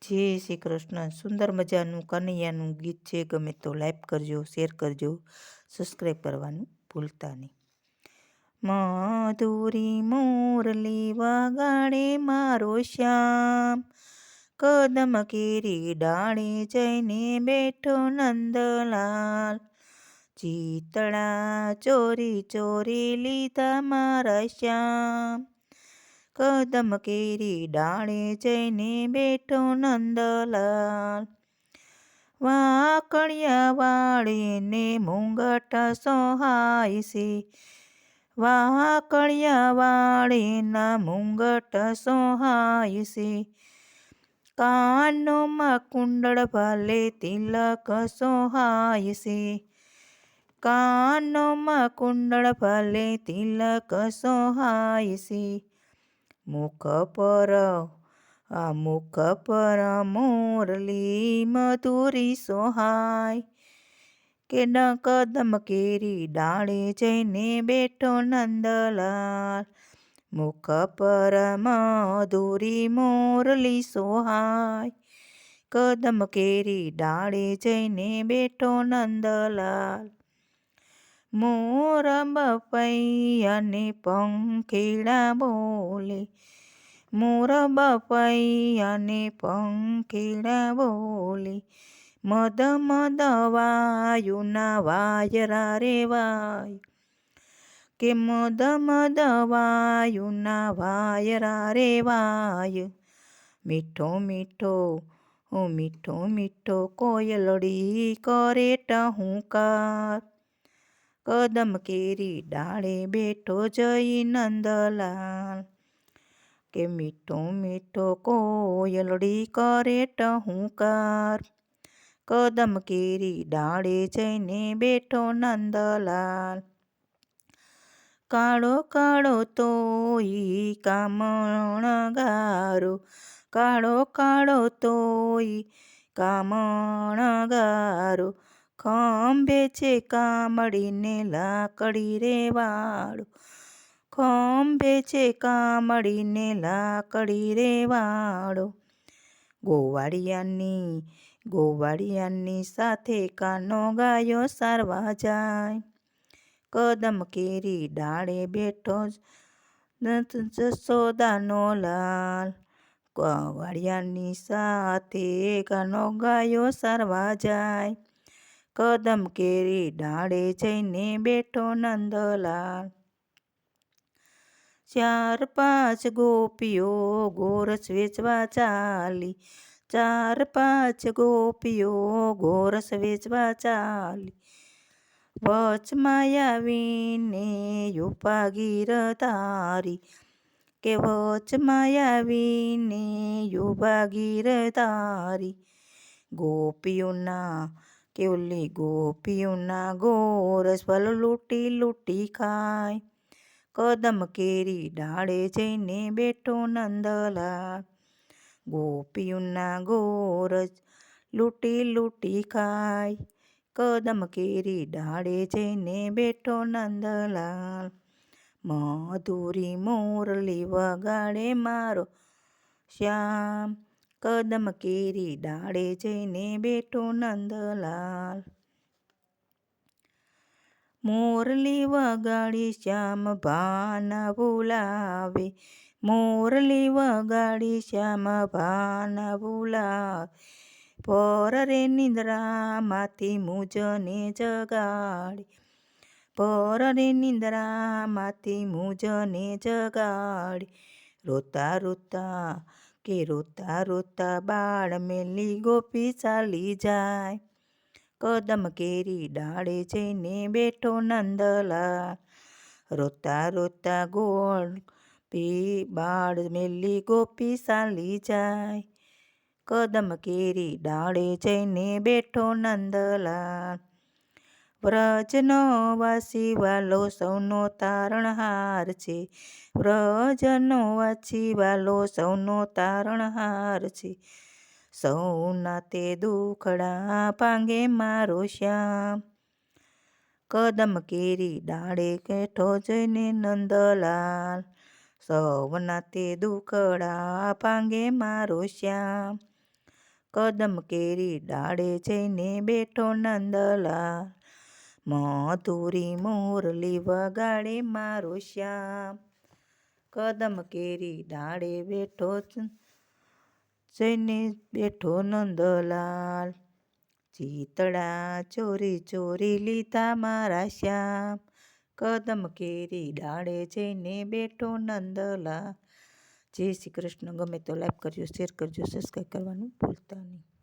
જય શ્રી કૃષ્ણ. સુંદર મજાનું કનૈયાનું ગીત છે. ગમે તો લાઈક કરજો, શેર કરજો, સબસ્ક્રાઈબ કરવાનું ભૂલતા નહીં. મધુરી મોરલી વગાડે મારો શ્યામ, કદમ કેરી ડાળે જઈને બેઠો નંદલાલ. ચીતળા ચોરી ચોરી લીધા મારા શ્યામ, કદમ કેરી ડાળે જઈને બેઠો નંદલાલ. વાકડિયા વાળીને મુંગટ સોહાય છે, વાકડિયા વાળીના મુંગટ સોહાય છે. કાનોમાં કુંડળ ભાલે તિલક સોહાય છે, કાનોમાં કુંડળ ભાલે તિલક સોહાય છે. મુખ પર મોરલી મધુરી સોહાય, કે કદમ કેરી ડાળે જઈને બેઠો નંદલાલ. મુખ પર મધુરી મોરલી સોહાય, કદમ કેરી ડાળે જઈને બેઠો નંદલાલ. મોર બપૈયાને પંખીડા બોલે, મોર બપૈયાને પંખીડા બોલે. મદ મદ વાયુના વાયરા રે વાય, કે મદ મદ વાયુના વાયરા રે વાય. મીઠો મીઠો મીઠો મીઠો કોયલડી કરે ટહુકાર, કદમ કેરી ડાળે બેઠો જઈ નંદલાલ. કે મીઠો મીઠો કોયલડી કરે ટહુકાર, કદમ કેરી ડાળે જઈને બેઠો નંદલાલ. કાળો કાળો તોઈ કામણ ગારો, કાળો કાળો તોઈ કામણ ગારો. ખંભે છે કામડીને લાકડી રે વાળો, ખંભે છે કામડીને લાકડી રે વાળો. ગોવાળિયાની સાથે કાનો ગાયો સારવા જાય, કદમ કેરી ડાળે બેઠો જશોદાનો લાલ. ગોવાળિયાની સાથે કાનો ગાયો સારવા જાય, કદમ કેરી ડાળે જઈને બેઠો નંદલાલ. ચાર પાંચ ગોપીઓ ગોરસ વેચવા ચાલી, ચાર પાંચ ગોપીઓ ગોરસ વેચવા ચાલી. વચમાં આવીને યુપા તારી, કે વચમાં આવીને યુપા તારી. ગોપીઓના કેવલી ગોપીઓના ગોરસ ભલો લૂંટી લૂંટી ખાય, કદમ કેરી ડાળે જઈને બેઠો નંદલાલ. ગોપીઓના ગોરસ લૂંટી લૂંટી ખાય, કદમ કેરી ડાળે જઈને બેઠો નંદલાલ. મધુરી મોરલી વગાડે મારો શ્યામ, કદમ કેરી ડાળે જઈને બેઠો નંદલાલ. મોરલી વગાડી શ્યામ ભાન ભૂલાવે, મોરલી વગાડી શ્યામ ભાન ભૂલાવે. પર રે નિંદ્રામાંથી મુજને જગાડે, પર રે નિંદ્રામાંથી મુજને જગાડે. રોતા રોતા રોતા રોતા બાળ મેલી ગોપી ચાલી જાય, કદમ કેરી ડાળે જઈને બેઠો નંદલાલ. રોતા રોતા બાળ મેલી ગોપી ચાલી જાય, કદમ કેરી ડાળે જઈને બેઠો નંદલાલ. વ્રજનો વાસી વાલો સૌનો તારણહાર છે, વ્રજનો વાસી વાલો સૌનો તારણહાર છે. સૌના તે દુખડા ભાંગે મારો શ્યામ, કદમ કેરી ડાળે બેઠો જઈને નંદલાલ. સૌના તે દુખડા ભાંગે મારો શ્યામ, કદમ કેરી ડાળે જઈને બેઠો નંદલાલ, મધુરી મોરલી વગાડે મારો શ્યામ. કદમ કેરી ડાળે જઈને બેઠો નંદલાલ, ચીતળા ચોરી ચોરી લીધા મારા શ્યામ. કદમ કેરી ડાળે જઈને બેઠો નંદલાલ. જય શ્રી કૃષ્ણ. ગમે તો લાઈક કરજો, શેર કરજો, સબસ્ક્રાઈબ કરવાનું ભૂલતા નહીં.